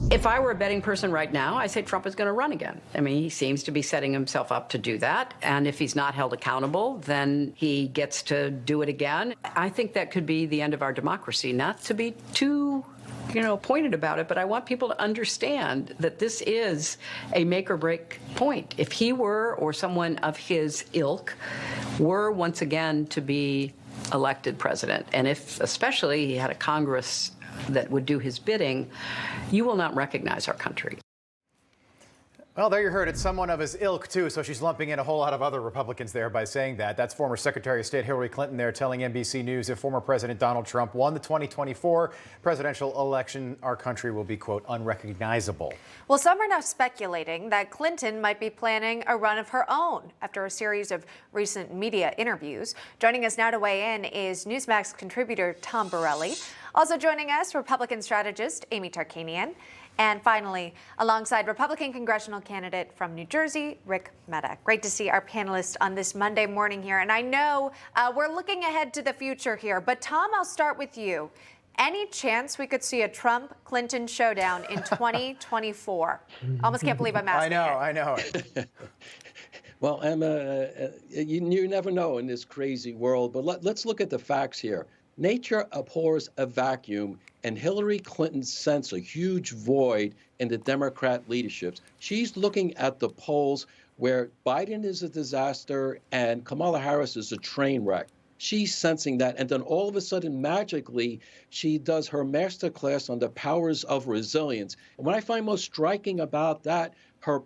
If I were a betting person right now, I say Trump is going to run again. I mean, he seems to be setting himself up to do that. And if he's not held accountable, then he gets to do it again. I think that could be the end of our democracy. Not to be too pointed about it, but I want people to understand that this is a make or break point. If he were, or someone of his ilk, were once again to be elected president, and if especially he had a Congress that would do his bidding, you will not recognize our country. Well, there you heard it. Someone of his ilk, too. So she's lumping in a whole lot of other Republicans there by saying that. That's former Secretary of State Hillary Clinton there telling NBC News if former President Donald Trump won the 2024 presidential election, our country will be, quote, unrecognizable. Well, some are now speculating that Clinton might be planning a run of her own after a series of recent media interviews. Joining us now to weigh in is Newsmax contributor Tom Borelli. Also joining us, Republican strategist Amy Tarkanian. And finally, alongside Republican congressional candidate from New Jersey, Rick Mehta. Great to see our panelists on this Monday morning here. And I know we're looking ahead to the future here, but Tom, I'll start with you. Any chance we could see a Trump-Clinton showdown in 2024? Almost can't believe I'm asking I know. Well, Emma, you never know in this crazy world, but let's look at the facts here. Nature abhors a vacuum, and Hillary Clinton sensed a huge void in the Democrat leadership. She's looking at the polls where Biden is a disaster and Kamala Harris is a train wreck. She's sensing that, and then all of a sudden, magically, she does her masterclass on the powers of resilience. And what I find most striking about that, her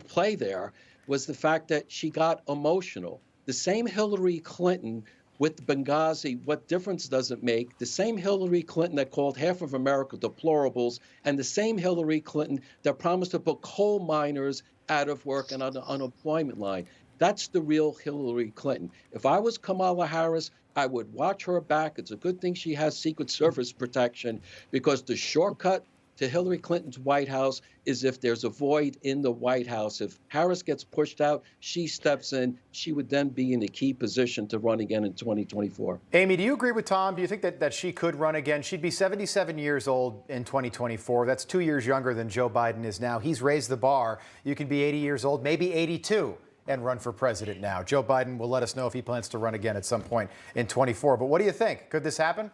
play there, was the fact that she got emotional. The same Hillary Clinton with Benghazi, what difference does it make? The same Hillary Clinton that called half of America deplorables, and the same Hillary Clinton that promised to put coal miners out of work and on the unemployment line. That's the real Hillary Clinton. If I was Kamala Harris, I would watch her back. It's a good thing she has Secret Service protection, because the shortcut to Hillary Clinton's White House is if there's a void in the White House. If Harris gets pushed out, she steps in. She would then be in a key position to run again in 2024. Amy, do you agree with Tom? Do you think that she could run again? She'd be 77 years old in 2024. That's 2 years younger than Joe Biden is now. He's raised the bar. You can be 80 years old, maybe 82, and run for president now. Joe Biden will let us know if he plans to run again at some point in 24. But what do you think? Could this happen?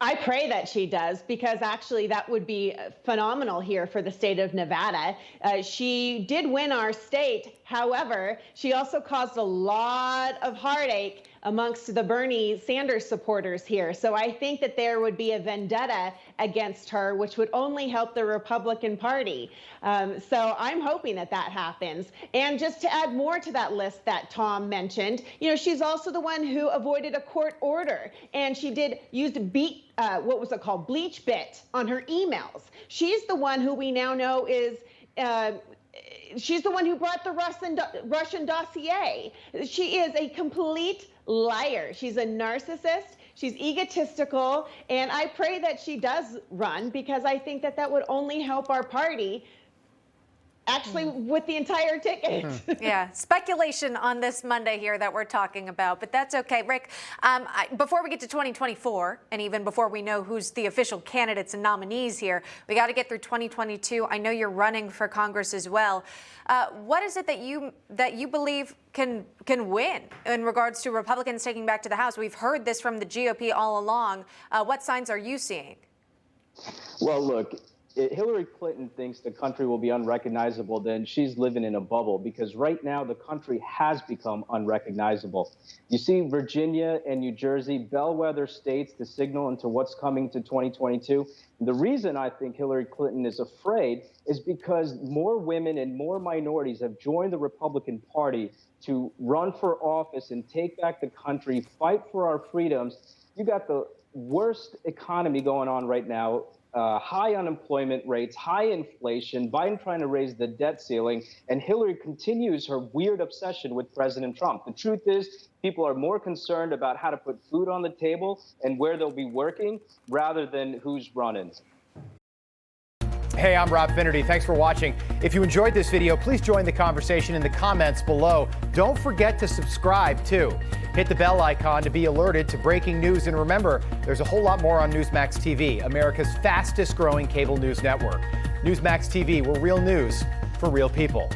I pray that she does, because actually that would be phenomenal here for the state of Nevada. She did win our state. However, she also caused a lot of heartache amongst the Bernie Sanders supporters here. So I think that there would be a vendetta against her, which would only help the Republican Party. So I'm hoping that that happens. And just to add more to that list that Tom mentioned, she's also the one who avoided a court order, and she did use what was it called? Bleach bit on her emails. She's the one who we now know is she's the one who brought the Russian dossier. She is a complete liar. She's a narcissist. She's egotistical. And I pray that she does run, because I think that that would only help our party. Actually, with the entire ticket. Yeah, speculation on this Monday here that we're talking about, but that's okay. Rick, before we get to 2024, and even before we know who's the official candidates and nominees here, we got to get through 2022. I know you're running for Congress as well. What is it that you believe can win in regards to Republicans taking back to the House? We've heard this from the GOP all along. What signs are you seeing? Well, look, Hillary Clinton thinks the country will be unrecognizable, then she's living in a bubble, because right now the country has become unrecognizable. You see Virginia and New Jersey, bellwether states, to signal into what's coming to 2022. The reason I think Hillary Clinton is afraid is because more women and more minorities have joined the Republican Party to run for office and take back the country, fight for our freedoms. You got the worst economy going on right now. High unemployment rates, high inflation, Biden trying to raise the debt ceiling, and Hillary continues her weird obsession with President Trump. The truth is, people are more concerned about how to put food on the table and where they'll be working rather than who's running. Hey, I'm Rob Finnerty. Thanks for watching. If you enjoyed this video, please join the conversation in the comments below. Don't forget to subscribe, too. Hit the bell icon to be alerted to breaking news. And remember, there's a whole lot more on Newsmax TV, America's fastest growing cable news network. Newsmax TV, we're real news for real people.